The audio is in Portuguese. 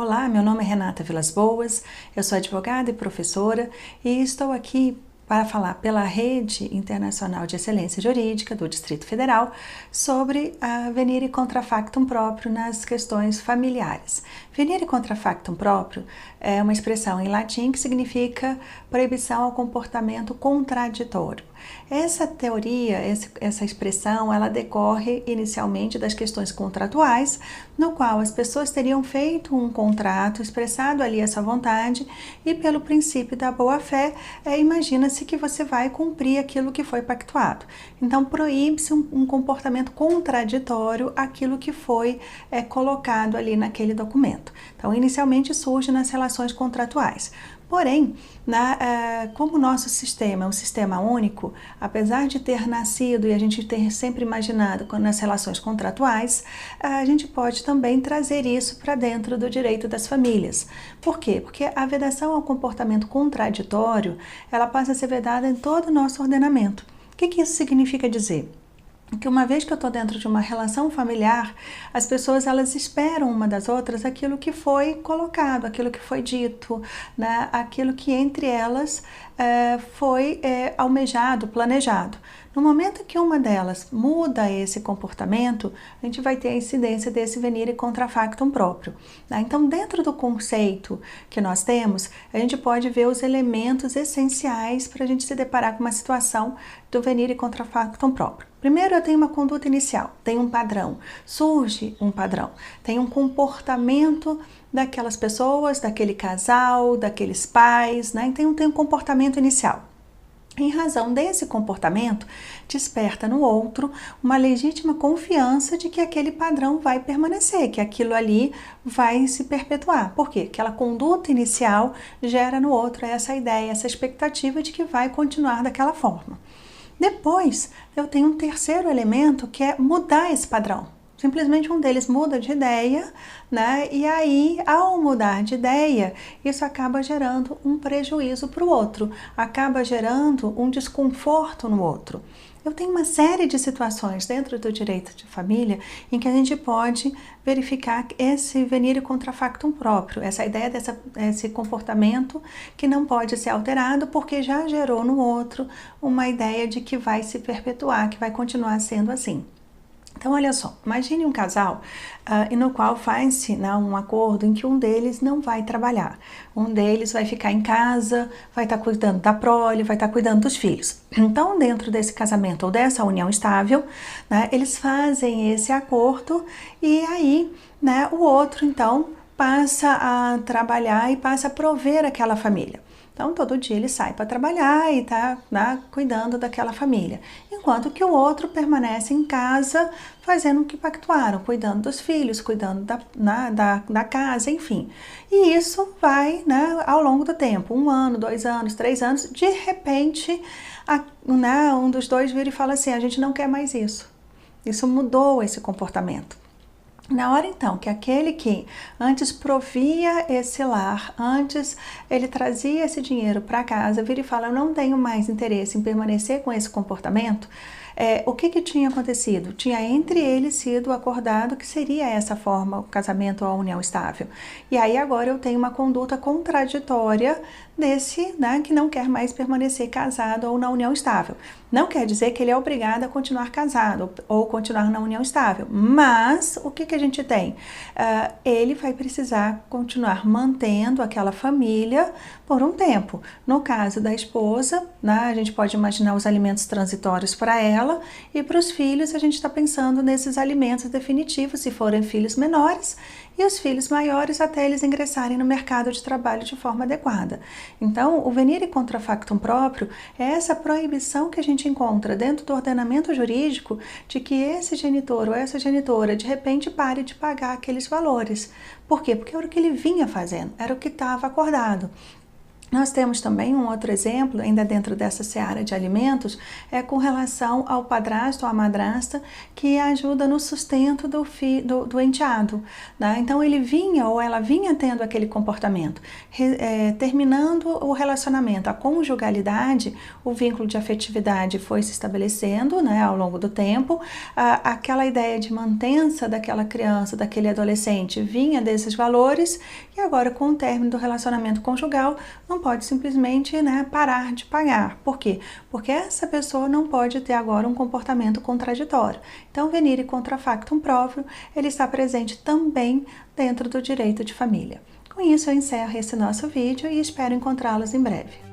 Olá, meu nome é Renata Vilas Boas, eu sou advogada e professora e estou aqui para falar pela Rede Internacional de Excelência Jurídica do Distrito Federal sobre a venire contra factum próprio nas questões familiares. Venire contra factum próprio é uma expressão em latim que significa proibição ao comportamento contraditório. Essa teoria, essa expressão, ela decorre inicialmente das questões contratuais, no qual as pessoas teriam feito um contrato, expressado ali essa vontade e pelo princípio da boa-fé, imagina-se que você vai cumprir aquilo que foi pactuado. Então, proíbe-se um comportamento contraditório àquilo que foi colocado ali naquele documento. Então, inicialmente surge nas relações contratuais. Porém, como o nosso sistema é um sistema único, apesar de ter nascido e a gente ter sempre imaginado nas relações contratuais, a gente pode também trazer isso para dentro do direito das famílias. Por quê? Porque a vedação ao comportamento contraditório, ela passa a ser vedada em todo o nosso ordenamento. O que isso significa dizer? Que uma vez que eu estou dentro de uma relação familiar, as pessoas elas esperam uma das outras aquilo que foi colocado, aquilo que foi dito, né? Aquilo que entre elas foi almejado, planejado. No momento que uma delas muda esse comportamento, a gente vai ter a incidência desse venire contra factum próprio. Né? Então, dentro do conceito que nós temos, a gente pode ver os elementos essenciais para a gente se deparar com uma situação do venire contra factum próprio. Primeiro, eu tenho uma conduta inicial, tem um padrão, surge um padrão, tem um comportamento daquelas pessoas, daquele casal, daqueles pais, né? Então tem um comportamento inicial. Em razão desse comportamento, desperta no outro uma legítima confiança de que aquele padrão vai permanecer, que aquilo ali vai se perpetuar. Por quê? Aquela conduta inicial gera no outro essa ideia, essa expectativa de que vai continuar daquela forma. Depois, eu tenho um terceiro elemento que é mudar esse padrão. Simplesmente um deles muda de ideia, né? E aí, ao mudar de ideia, isso acaba gerando um prejuízo para o outro, acaba gerando um desconforto no outro. Eu tenho uma série de situações dentro do direito de família em que a gente pode verificar esse venire contra factum próprio, essa ideia desse comportamento que não pode ser alterado porque já gerou no outro uma ideia de que vai se perpetuar, que vai continuar sendo assim. Então, olha só, imagine um casal no qual faz-se um acordo em que um deles não vai trabalhar. Um deles vai ficar em casa, vai estar cuidando da prole, vai estar cuidando dos filhos. Então, dentro desse casamento ou dessa união estável, né, eles fazem esse acordo e aí o outro, então, passa a trabalhar e passa a prover aquela família. Então, todo dia ele sai para trabalhar e está cuidando daquela família. Enquanto que o outro permanece em casa fazendo o que pactuaram, cuidando dos filhos, cuidando da casa, enfim. E isso vai ao longo do tempo, 1 ano, 2 anos, 3 anos, de repente um dos dois vira e fala assim, a gente não quer mais isso. Isso mudou esse comportamento. Na hora então que aquele que antes provia esse lar, antes ele trazia esse dinheiro para casa, vira e fala, eu não tenho mais interesse em permanecer com esse comportamento, o que tinha acontecido? Tinha entre eles sido acordado que seria essa forma, o casamento ou a união estável. E aí agora eu tenho uma conduta contraditória desse, que não quer mais permanecer casado ou na união estável. Não quer dizer que ele é obrigado a continuar casado ou continuar na união estável, mas o que a gente tem? Ele vai precisar continuar mantendo aquela família por um tempo. No caso da esposa, a gente pode imaginar os alimentos transitórios para ela e para os filhos a gente está pensando nesses alimentos definitivos, se forem filhos menores, e os filhos maiores até eles ingressarem no mercado de trabalho de forma adequada. Então, o venire contra factum próprio é essa proibição que a gente encontra dentro do ordenamento jurídico de que esse genitor ou essa genitora de repente pare de pagar aqueles valores. Por quê? Porque era o que ele vinha fazendo, era o que estava acordado. Nós temos também um outro exemplo, ainda dentro dessa seara de alimentos, com relação ao padrasto ou à madrasta que ajuda no sustento do enteado, né? Então ele vinha ou ela vinha tendo aquele comportamento, terminando o relacionamento, a conjugalidade, o vínculo de afetividade foi se estabelecendo, né, ao longo do tempo, aquela ideia de mantença daquela criança, daquele adolescente vinha desses valores e agora com o término do relacionamento conjugal não pode simplesmente, né, parar de pagar. Por quê? Porque essa pessoa não pode ter agora um comportamento contraditório. Então, venire contra factum próprio, ele está presente também dentro do direito de família. Com isso, eu encerro esse nosso vídeo e espero encontrá-los em breve.